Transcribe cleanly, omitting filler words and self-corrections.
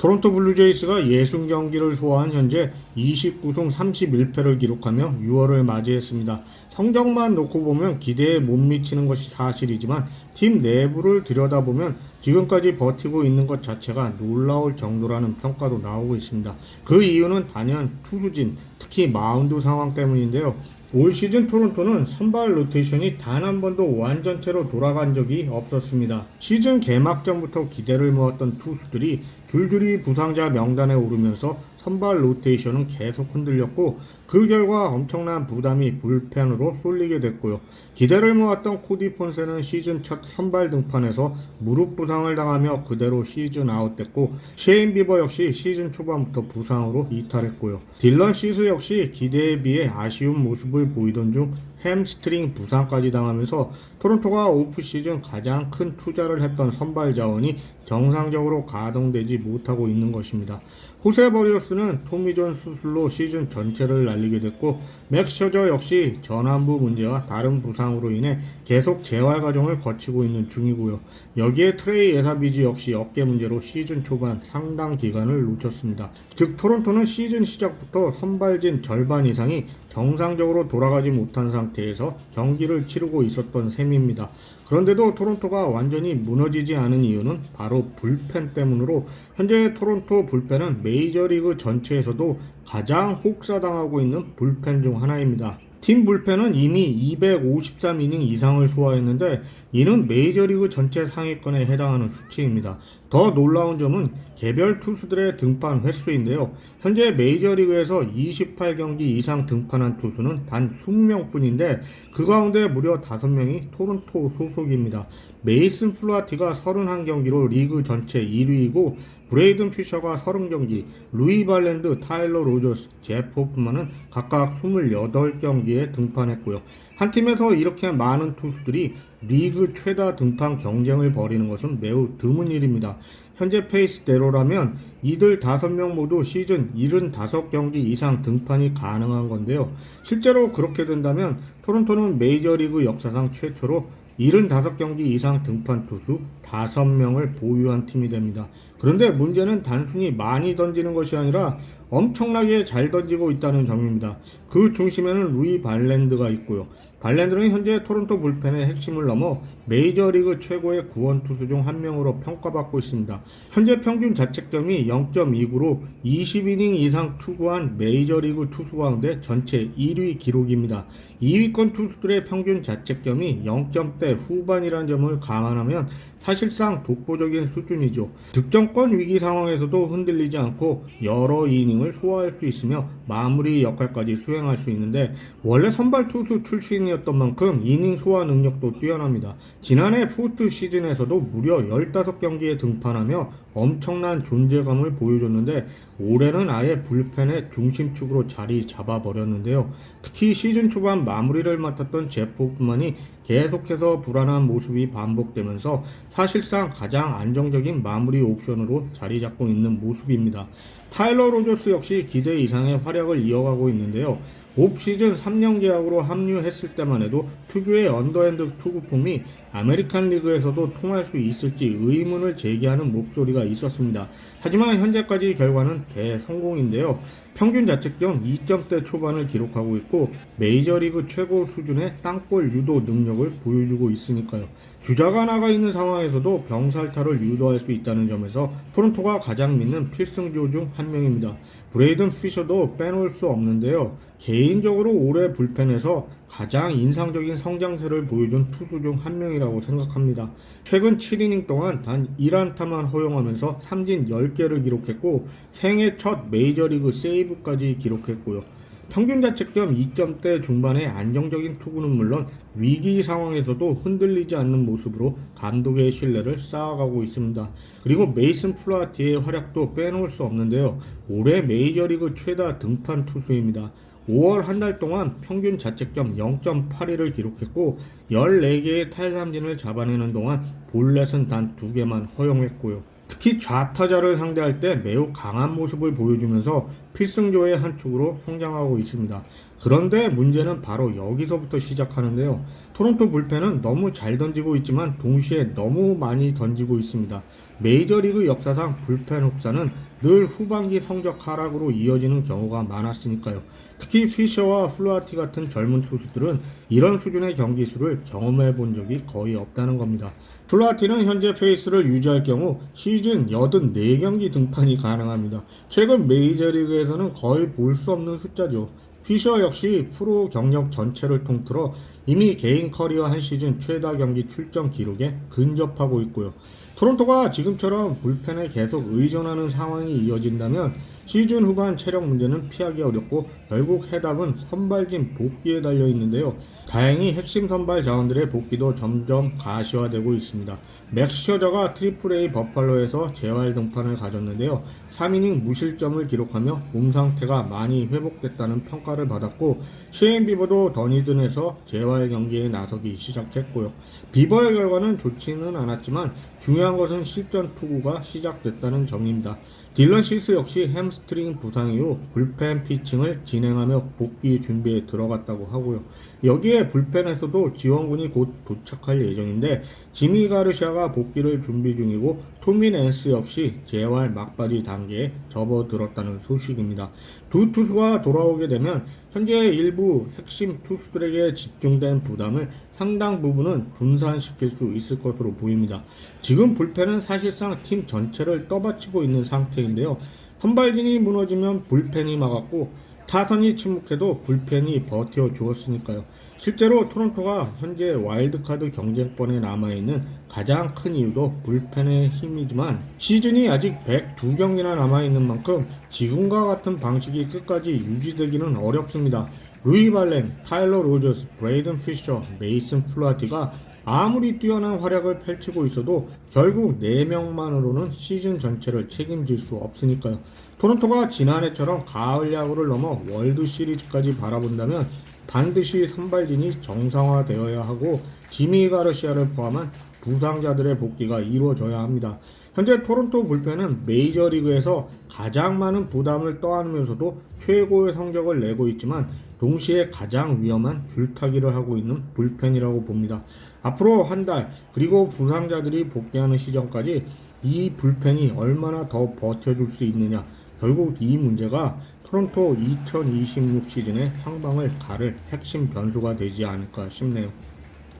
토론토 블루제이스가 60경기를 소화한 현재 29승 31패를 기록하며 6월을 맞이했습니다. 성적만 놓고 보면 기대에 못 미치는 것이 사실이지만 팀 내부를 들여다보면 지금까지 버티고 있는 것 자체가 놀라울 정도라는 평가도 나오고 있습니다. 그 이유는 단연 투수진, 특히 마운드 상황 때문인데요. 올 시즌 토론토는 선발 로테이션이 단 한 번도 완전체로 돌아간 적이 없었습니다. 시즌 개막전부터 기대를 모았던 투수들이 줄줄이 부상자 명단에 오르면서 선발 로테이션은 계속 흔들렸고 그 결과 엄청난 부담이 불펜으로 쏠리게 됐고요. 기대를 모았던 코디 폰세는 시즌 첫 선발 등판에서 무릎 부상을 당하며 그대로 시즌 아웃됐고 셰인 비버 역시 시즌 초반부터 부상으로 이탈했고요. 딜런 시스 역시 기대에 비해 아쉬운 모습을 보이던 중 햄스트링 부상까지 당하면서 토론토가 오프시즌 가장 큰 투자를 했던 선발 자원이 정상적으로 가동되지 못하고 있는 것입니다. 호세 버리어스는 토미존 수술로 시즌 전체를 날리게 됐고 맥 셔저 역시 전완부 문제와 다른 부상으로 인해 계속 재활 과정을 거치고 있는 중이고요. 여기에 트레이 에사비지 역시 어깨 문제로 시즌 초반 상당 기간을 놓쳤습니다. 즉 토론토는 시즌 시작부터 선발진 절반 이상이 정상적으로 돌아가지 못한 상태에서 경기를 치르고 있었던 셈입니다. 그런데도 토론토가 완전히 무너지지 않은 이유는 바로 불펜 때문으로 현재 토론토 불펜은 메이저리그 전체에서도 가장 혹사당하고 있는 불펜 중 하나입니다. 팀 불펜은 이미 253이닝 이상을 소화했는데 이는 메이저리그 전체 상위권에 해당하는 수치입니다. 더 놀라운 점은 개별 투수들의 등판 횟수인데요. 현재 메이저리그에서 28경기 이상 등판한 투수는 단 20명뿐인데 그 가운데 무려 5명이 토론토 소속입니다. 메이슨 플루아티가 31경기로 리그 전체 1위이고 브레이든 피셔가 30경기, 루이 발랜드, 타일러 로저스, 제프 호프만은 각각 28경기에 등판했고요. 한 팀에서 이렇게 많은 투수들이 리그 최다 등판 경쟁을 벌이는 것은 매우 드문 일입니다. 현재 페이스대로라면 이들 5명 모두 시즌 75경기 이상 등판이 가능한 건데요. 실제로 그렇게 된다면 토론토는 메이저리그 역사상 최초로 75경기 이상 등판 투수 5명을 보유한 팀이 됩니다. 그런데 문제는 단순히 많이 던지는 것이 아니라 엄청나게 잘 던지고 있다는 점입니다. 그 중심에는 루이 발랜드가 있고요. 발랜드는 현재 토론토 불펜의 핵심을 넘어 메이저리그 최고의 구원 투수 중 한 명으로 평가받고 있습니다. 현재 평균 자책점이 0.29로 20이닝 이상 투구한 메이저리그 투수 가운데 전체 1위 기록입니다. 2위권 투수들의 평균 자책점이 0점대 후반이라는 점을 감안하면 사실상 독보적인 수준이죠. 득점권 위기 상황에서도 흔들리지 않고 여러 이닝을 소화할 수 있으며 마무리 역할까지 수행할 수 있는데 원래 선발 투수 출신이었던 만큼 이닝 소화 능력도 뛰어납니다. 지난해 포스트 시즌에서도 무려 15경기에 등판하며 엄청난 존재감을 보여줬는데 올해는 아예 불펜의 중심축으로 자리 잡아버렸는데요. 특히 시즌 초반 마무리를 맡았던 제프 호프만이 계속해서 불안한 모습이 반복되면서 사실상 가장 안정적인 마무리 옵션으로 자리 잡고 있는 모습입니다. 타일러 로저스 역시 기대 이상의 활약을 이어가고 있는데요. 옵시즌 3년 계약으로 합류했을 때만 해도 특유의 언더핸드 투구폼이 아메리칸 리그에서도 통할 수 있을지 의문을 제기하는 목소리가 있었습니다. 하지만 현재까지 결과는 대성공인데요. 평균 자책점 2점대 초반을 기록하고 있고 메이저리그 최고 수준의 땅볼 유도 능력을 보여주고 있으니까요. 주자가 나가 있는 상황에서도 병살타를 유도할 수 있다는 점에서 토론토가 가장 믿는 필승조 중 한 명입니다. 브레이든 피셔도 빼놓을 수 없는데요. 개인적으로 올해 불펜에서 가장 인상적인 성장세를 보여준 투수 중 한 명이라고 생각합니다. 최근 7이닝 동안 단 1안타만 허용하면서 삼진 10개를 기록했고 생애 첫 메이저리그 세이브까지 기록했고요. 평균 자책점 2점대 중반의 안정적인 투구는 물론 위기 상황에서도 흔들리지 않는 모습으로 감독의 신뢰를 쌓아가고 있습니다. 그리고 메이슨 플루아티의 활약도 빼놓을 수 없는데요. 올해 메이저리그 최다 등판 투수입니다. 5월 한 달 동안 평균 자책점 0.81을 기록했고 14개의 탈삼진을 잡아내는 동안 볼넷은 단 2개만 허용했고요. 특히 좌타자를 상대할 때 매우 강한 모습을 보여주면서 필승조의 한 축으로 성장하고 있습니다. 그런데 문제는 바로 여기서부터 시작하는데요. 토론토 불펜은 너무 잘 던지고 있지만 동시에 너무 많이 던지고 있습니다. 메이저리그 역사상 불펜 혹사는 늘 후반기 성적 하락으로 이어지는 경우가 많았으니까요. 특히 피셔와 플루아티 같은 젊은 투수들은 이런 수준의 경기 수를 경험해 본 적이 거의 없다는 겁니다. 플루아티는 현재 페이스를 유지할 경우 시즌 84경기 등판이 가능합니다. 최근 메이저리그에서는 거의 볼 수 없는 숫자죠. 피셔 역시 프로 경력 전체를 통틀어 이미 개인 커리어 한 시즌 최다 경기 출전 기록에 근접하고 있고요. 토론토가 지금처럼 불펜에 계속 의존하는 상황이 이어진다면 시즌 후반 체력 문제는 피하기 어렵고 결국 해답은 선발진 복귀에 달려 있는데요. 다행히 핵심 선발 자원들의 복귀도 점점 가시화되고 있습니다. 맥스 셔저가 트리플A 버팔로에서 재활 등판을 가졌는데요. 3이닝 무실점을 기록하며 몸 상태가 많이 회복됐다는 평가를 받았고, 셰인 비버도 더니든에서 재활 경기에 나서기 시작했고요. 비버의 결과는 좋지는 않았지만 중요한 것은 실전 투구가 시작됐다는 점입니다. 딜런 시스 역시 햄스트링 부상 이후 불펜 피칭을 진행하며 복귀 준비에 들어갔다고 하고요. 여기에 불펜에서도 지원군이 곧 도착할 예정인데 지미 가르시아가 복귀를 준비 중이고 토미 낸스 역시 재활 막바지 단계에 접어들었다는 소식입니다. 두 투수가 돌아오게 되면 현재 일부 핵심 투수들에게 집중된 부담을 상당 부분은 분산시킬 수 있을 것으로 보입니다. 지금 불펜은 사실상 팀 전체를 떠받치고 있는 상태인데요. 선발진이 무너지면 불펜이 막았고 타선이 침묵해도 불펜이 버텨주었으니까요. 실제로 토론토가 현재 와일드카드 경쟁권에 남아있는 가장 큰 이유도 불펜의 힘이지만 시즌이 아직 102경기나 남아있는 만큼 지금과 같은 방식이 끝까지 유지되기는 어렵습니다. 루이 발렌, 타일러 로저스, 브레이든 피셔, 메이슨 플루아티가 아무리 뛰어난 활약을 펼치고 있어도 결국 4명만으로는 시즌 전체를 책임질 수 없으니까요. 토론토가 지난해처럼 가을 야구를 넘어 월드 시리즈까지 바라본다면 반드시 선발진이 정상화되어야 하고 지미 가르시아를 포함한 부상자들의 복귀가 이루어져야 합니다. 현재 토론토 불펜은 메이저리그에서 가장 많은 부담을 떠안으면서도 최고의 성적을 내고 있지만 동시에 가장 위험한 줄타기를 하고 있는 불펜이라고 봅니다. 앞으로 한 달 그리고 부상자들이 복귀하는 시점까지 이 불펜이 얼마나 더 버텨줄 수 있느냐, 결국 이 문제가 토론토 2026 시즌의 향방을 가를 핵심 변수가 되지 않을까 싶네요.